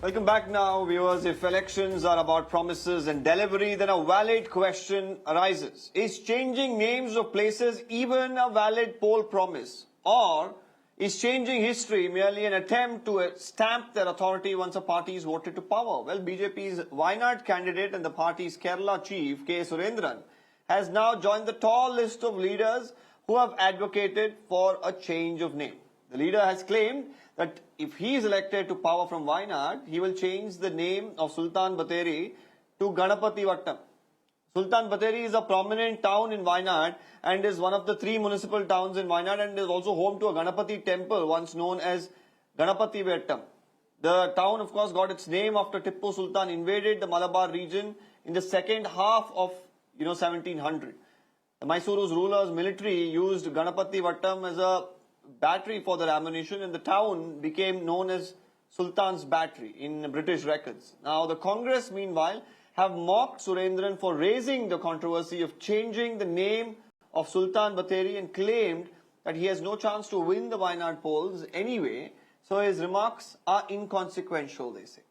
Welcome back now, viewers. If elections are about promises and delivery, then a valid question arises. Is changing names of places even a valid poll promise? Or is changing history merely an attempt to stamp their authority once a party is voted to power? Well, BJP's Wayanad candidate and the party's Kerala chief, K. Surendran, has now joined the tall list of leaders who have advocated for a change of name. The leader has claimed that if he is elected to power from Wayanad, he will change the name of Sulthan Bathery to Ganapathi Vattam. Sulthan Bathery is a prominent town in Wayanad and is one of the 3 municipal towns in Wayanad and is also home to a Ganapathi temple once known as Ganapathi Vattam. The town, of course, got its name after Tipu Sultan invaded the Malabar region in the second half of 1700. The Mysore's rulers' military used Ganapathi Vattam as a battery for their ammunition, and the town became known as Sultan's Battery in British records. Now, the Congress, meanwhile, have mocked Surendran for raising the controversy of changing the name of Sultan Bathery and claimed that he has no chance to win the Wayanad polls anyway, so his remarks are inconsequential, they say.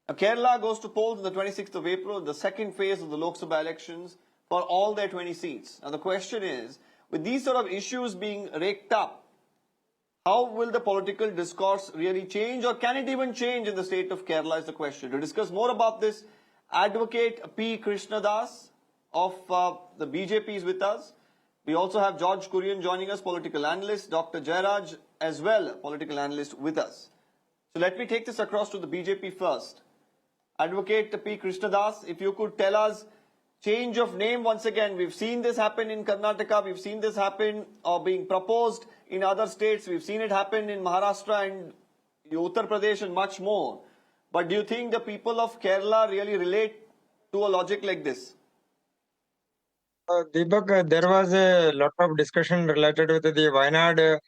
Now, Kerala goes to polls on the 26th of April, the second phase of the Lok Sabha elections, for all their 20 seats. Now, the question is, with these sort of issues being raked up, how will the political discourse really change, or can it even change in the state of Kerala is the question. To discuss more about this, Advocate P. Krishna of the BJP is with us. We also have George Kurian joining us, political analyst, Dr. Jairaj as well, political analyst with us. So let me take this across to the BJP first. Advocate P. Krishna, if you could tell us, change of name once again. We've seen this happen in Karnataka. We've seen this happen or being proposed in other states. We've seen it happen in Maharashtra and Uttar Pradesh and much more. But do you think the people of Kerala really relate to a logic like this? Deepak, there was a lot of discussion related with the Wayanad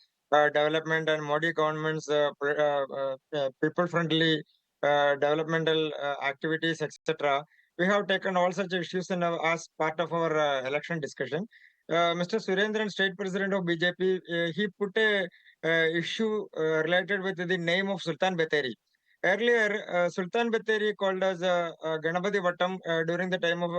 development and Modi government's people-friendly developmental activities, etc. We have taken all such issues as part of our election discussion. Mr. Surendran, state president of BJP, he put a issue related with the name of Sultan Bathery. Earlier, Sultan Bathery called as Ganapathi Vattam during the time of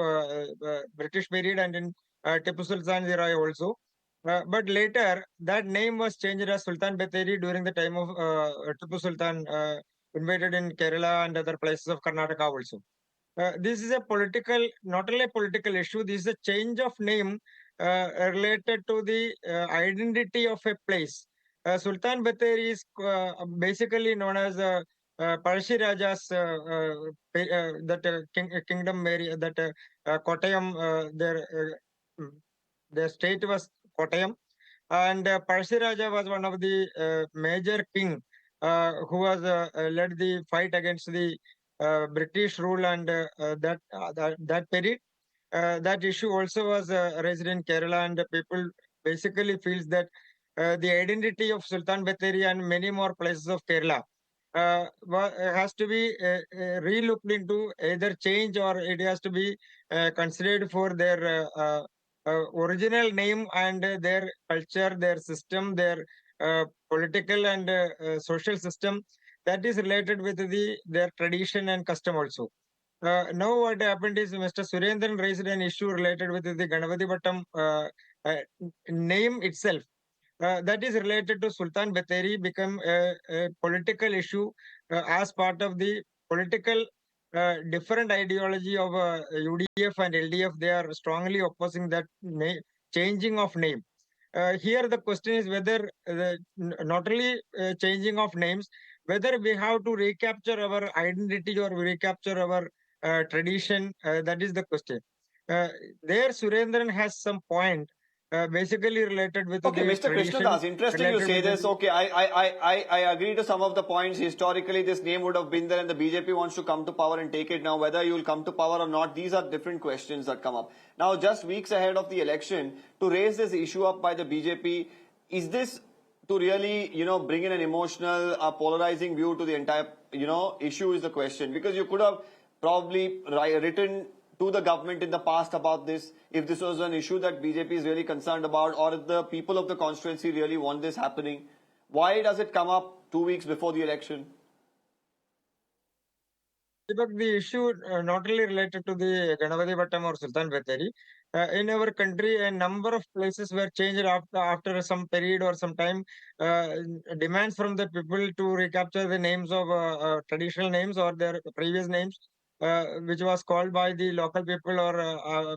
British period and in Tipu Sultan's era also. But later, that name was changed as Sultan Bathery during the time of Tipu Sultan invaded in Kerala and other places of Karnataka also. This is a political, not only a political issue, this is a change of name related to the identity of a place. Sultan Bathery is basically known as Parshi Raja's kingdom area, that Kottayam, their state was Kottayam, and Parshi Raja was one of the major king who was led the fight against the British rule and that period. That issue also was raised in Kerala, and people basically feels that the identity of Sultan Bathery and many more places of Kerala has to be re-looked into, either change or it has to be considered for their original name and their culture, their system, their political and social system that is related with their tradition and custom also. Now what happened is Mr. Surendran raised an issue related with the Ganapathi Vattam name itself. That is related to Sultan Bathery become a political issue as part of the political different ideology of UDF and LDF. They are strongly opposing that changing of name. Here the question is whether not only changing of names, whether we have to recapture our identity or recapture our tradition. That is the question. There Surendran has some point basically related with Okay, the Mr. tradition. Krishnadas, interesting you say this. Okay, I agree to some of the points. Historically, this name would have been there and the BJP wants to come to power and take it now. Whether you will come to power or not, these are different questions that come up. Now, just weeks ahead of the election, to raise this issue up by the BJP, is this to really, bring in an emotional, polarizing view to the entire, issue is the question. Because you could have probably written to the government in the past about this, if this was an issue that BJP is really concerned about, or if the people of the constituency really want this happening. Why does it come up 2 weeks before the election? Deepak, the issue not only related to the Ganapathi Vattam or Sultan Bathery. In our country, a number of places were changed after some period or some time. Uh, Demands from the people to recapture the names of traditional names or their previous names, which was called by the local people or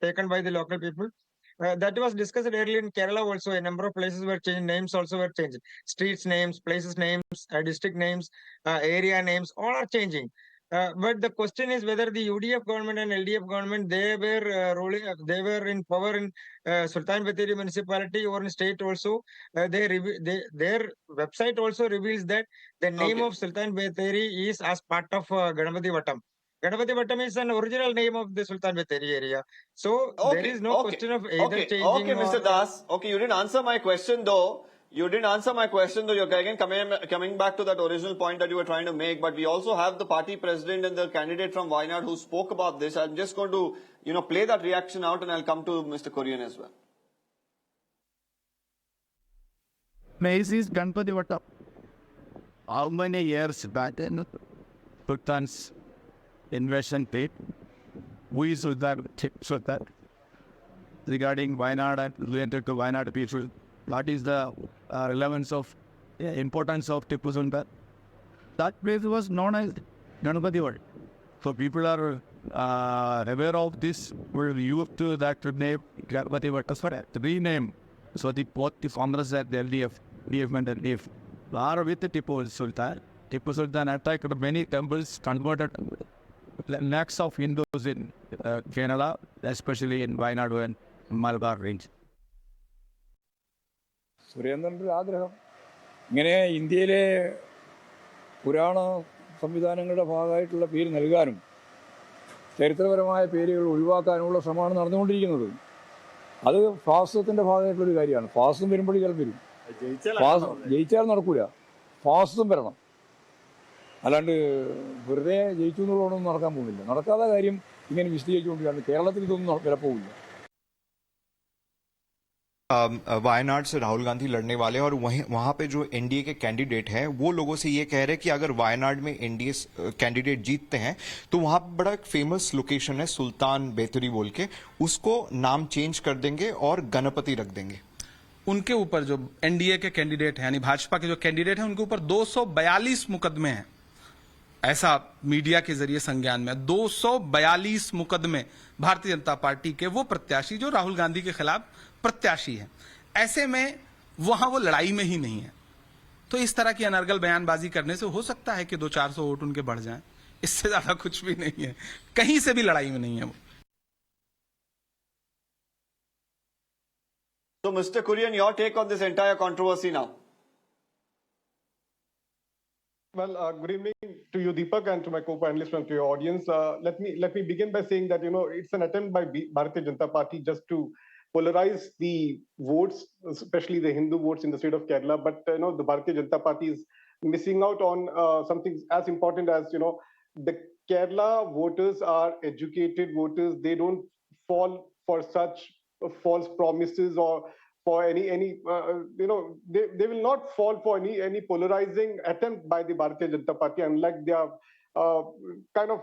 taken by the local people. That was discussed earlier in Kerala also. A number of places were changed, names also were changed. Streets names, places names, district names, area names, all are changing. But the question is whether the UDF government and LDF government, they were ruling, they were in power in Sultan Bathery municipality or in state also. Their website also reveals that the name Okay. of Sultan Bathery is as part of Ganapathi Vattam. Ganapathi Vattam is an original name of the Sultan Bathery area. So there Okay, is no okay, question of either okay, changing Mr. or Das. Okay, you didn't answer my question though. You didn't answer my question though. You're again coming back to that original point that you were trying to make. But we also have the party president and the candidate from Wayanad who spoke about this. I'm just going to, play that reaction out, and I'll come to Mr. Kurian as well. Place is Ganapathi Vattam. How many years back in Sultan's invasion date? We should that regarding Wayanad and related to Wayanad people. What is the relevance of importance of Tipu Sultan? That place was known as Ganapathi Vattam. So people are aware of this. We're used to that name Ganapathi Vattam for rename. So both the Congress and the LDF, and LDF are with the Tipu Sultan. Tipu Sultan attacked many temples, converted lakhs of Hindus in Kerala, especially in Wayanad and Malabar range. സുരേന്ദ്രൻ്റെ ആഗ്രഹം ഇങ്ങനെ ഇന്ത്യയിലെ പുരാണ സംവിധാനങ്ങളുടെ ഭാഗമായിട്ടുള്ള പേര് നൽകാനും ചരിത്രപരമായ പേരുകൾ ഒഴിവാക്കാനുമുള്ള ശ്രമമാണ് നടന്നുകൊണ്ടിരിക്കുന്നത്. അത് ഫാസിസത്തിൻ്റെ ഭാഗമായിട്ടുള്ളൊരു കാര്യമാണ്. ഫാസിസം വരുമ്പോഴേ ചിലപ്പോൾ വരും. ജയിച്ചാൽ നടക്കൂല, ഫാസിസം വരണം. അല്ലാണ്ട് വെറുതെ ജയിച്ചു എന്നുള്ളതൊന്നും നടക്കാൻ പോകുന്നില്ല. നടക്കാത്ത കാര്യം ഇങ്ങനെ വിശദീകരിച്ചുകൊണ്ടിരിക്കുകയാണ്. കേരളത്തിൽ ഇതൊന്നും വിലപ്പോവില്ല. वायनाड से राहुल गांधी लड़ने वाले और वहां पे जो एनडीए के कैंडिडेट हैं वो लोगों से ये कह रहे हैं कि अगर वायनाड में एनडीए कैंडिडेट जीतते हैं तो वहां पे बड़ा एक फेमस लोकेशन है सुल्तान बेतरी बोल के, उसको नाम चेंज कर देंगे और गणपति रख देंगे. उनके ऊपर जो एनडीए के कैंडिडेट हैं यानी भाजपा के जो कैंडिडेट हैं उनके ऊपर 242 मुकदमे हैं, ऐसा मीडिया के जरिए संज्ञान में 242 मुकदमे भारतीय जनता पार्टी के वो प्रत्याशी जो राहुल गांधी के खिलाफ प्रत्याशी है. ऐसे में वहां वो लड़ाई में ही नहीं है. तो इस तरह की अनर्गल बयानबाजी करने से हो सकता है कि 200-400 वोट उनके बढ़ जाएं. इससे ज्यादा कुछ भी नहीं है. कहीं से भी लड़ाई में नहीं है वो. So, Mr. Kurian, your take on this entire controversy now? Well, good evening to you, Deepak, and to my co-panelists and to your audience. Let me begin by saying that it's an attempt by Bharatiya Janata Party just to polarize the votes, especially the Hindu votes in the state of Kerala. But the Bharatiya Janata Party is missing out on something as important as the Kerala voters are educated voters. They don't fall for such false promises or for any they will not fall for any polarizing attempt by the Bharatiya Janata Party, unlike they are kind of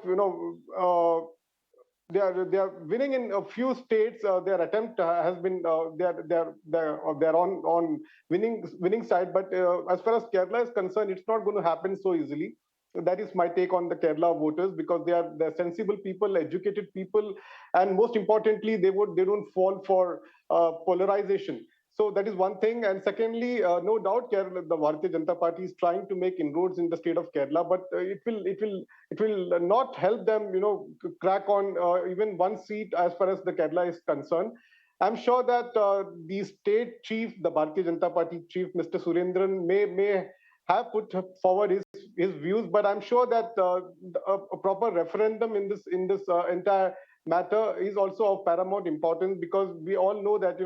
they are winning in a few states. Their attempt has been they're on winning side, but as far as Kerala is concerned, it's not going to happen so easily. That is my take on the Kerala voters, because they're sensible people, educated people, and most importantly, they don't fall for polarization. So that is one thing. And secondly, no doubt, Kerala, the Bharatiya Janata Party is trying to make inroads in the state of Kerala, but it will not help them, crack on even one seat as far as the Kerala is concerned. I'm sure that the state chief, the Bharatiya Janata Party chief, Mr. Surendran, may have put forward his views, but I'm sure that a proper referendum in this entire matter is also of paramount importance, because we all know that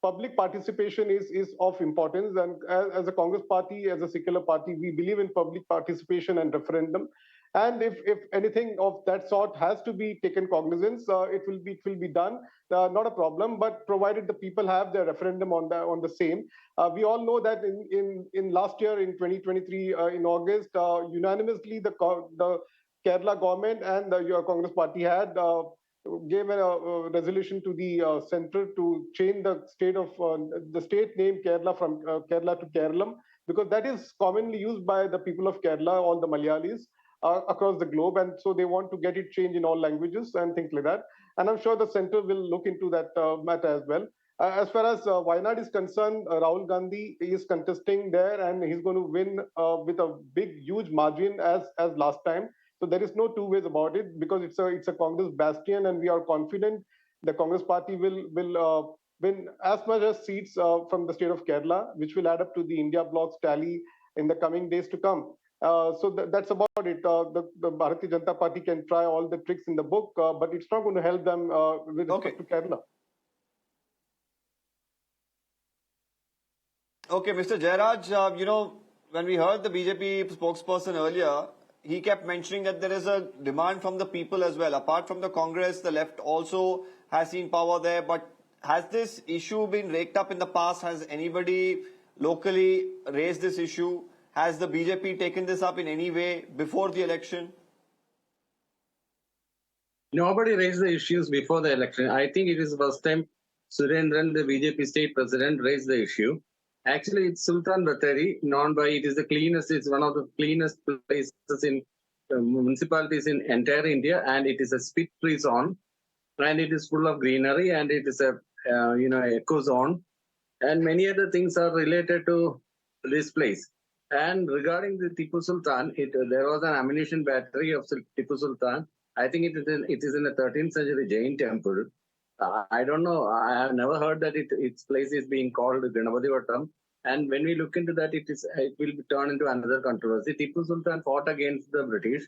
public participation is of importance, and as a Congress party, as a secular party, we believe in public participation and referendum. And if anything of that sort has to be taken cognizance, it will be done. Not a problem, but provided the people have their referendum on the same. We all know that in last year, in 2023, in August, unanimously the Kerala government and your Congress party had gave a resolution to the center to change the state name Kerala from Kerala to Kerala, because that is commonly used by the people of Kerala, all the Malayalis across the globe, and so they want to get it changed in all languages and things like that. And I'm sure the center will look into that matter as well. As far as Wayanad is concerned, Rahul Gandhi is contesting there, and he's going to win with a big, huge margin as last time. So there is no two ways about it, because it's a Congress bastion, and we are confident the Congress party will win as much as seats from the state of Kerala, which will add up to the India bloc's tally in the coming days to come. So that's about it. The Bharatiya Janata Party can try all the tricks in the book, but it's not going to help them with respect to Kerala. Okay, Mr. Jairaj, when we heard the BJP spokesperson earlier, he kept mentioning that there is a demand from the people as well. Apart from the Congress, the left also has seen power there. But has this issue been raked up in the past? Has anybody locally raised this issue? Has the BJP taken this up in any way before the election? Nobody raised the issues before the election. I think it is the first time Surendran, the BJP state president, raised the issue. Actually, it's Sultan Bathery, known by it is the cleanest, it's one of the cleanest places in municipalities in entire India, and it is a spit-free zone, and it is full of greenery, and it is a eco zone, and many other things are related to this place. And regarding the Tipu Sultan, there was an ammunition battery of Tipu Sultan. I think it is in a 13th century Jain temple. I don't know. I have never heard that its place is being called Ganapathi Vattam. And when we look into that, it will be turned into another controversy. Tipu Sultan fought against the British,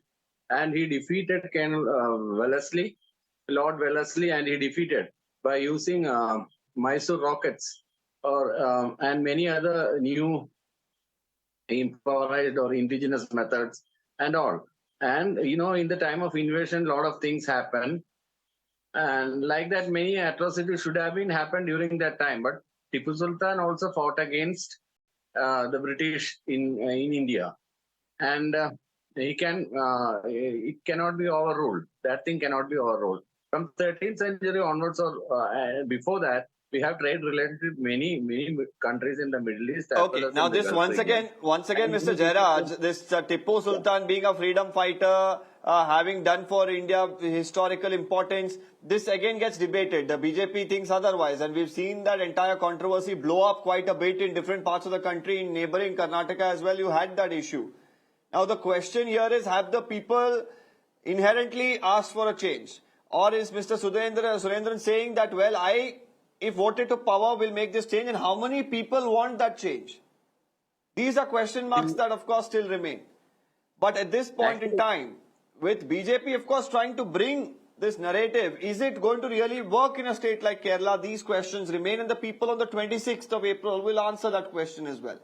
and he defeated Lord Wellesley, and he defeated by using Mysore rockets and many other new improvised or indigenous methods and all. And in the time of invasion, a lot of things happen. And like that, many atrocities should have been happened during that time. But Tipu Sultan also fought against the British in India, and it cannot be overruled. That thing cannot be overruled. From 13th century onwards, or before that, we have trade related with many countries in the Middle East. Okay, now this once again, Mr. Jairaj, this Tipu Sultan being a freedom fighter, having done for India historical importance, this again gets debated. The BJP thinks otherwise, and we've seen that entire controversy blow up quite a bit in different parts of the country. In neighboring Karnataka as well, you had that issue. Now the question here is, have the people inherently asked for a change? Or is Mr. Surendran saying that, well, if voted to power, will make this change, and how many people want that change? These are question marks that, of course, still remain. But at this point in time, with BJP, of course, trying to bring this narrative, is it going to really work in a state like Kerala? These questions remain, and the people on the 26th of April will answer that question as well.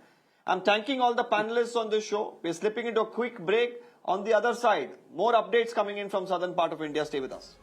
I'm thanking all the panelists on this show. We're slipping into a quick break. On the other side, more updates coming in from southern part of India. Stay with us.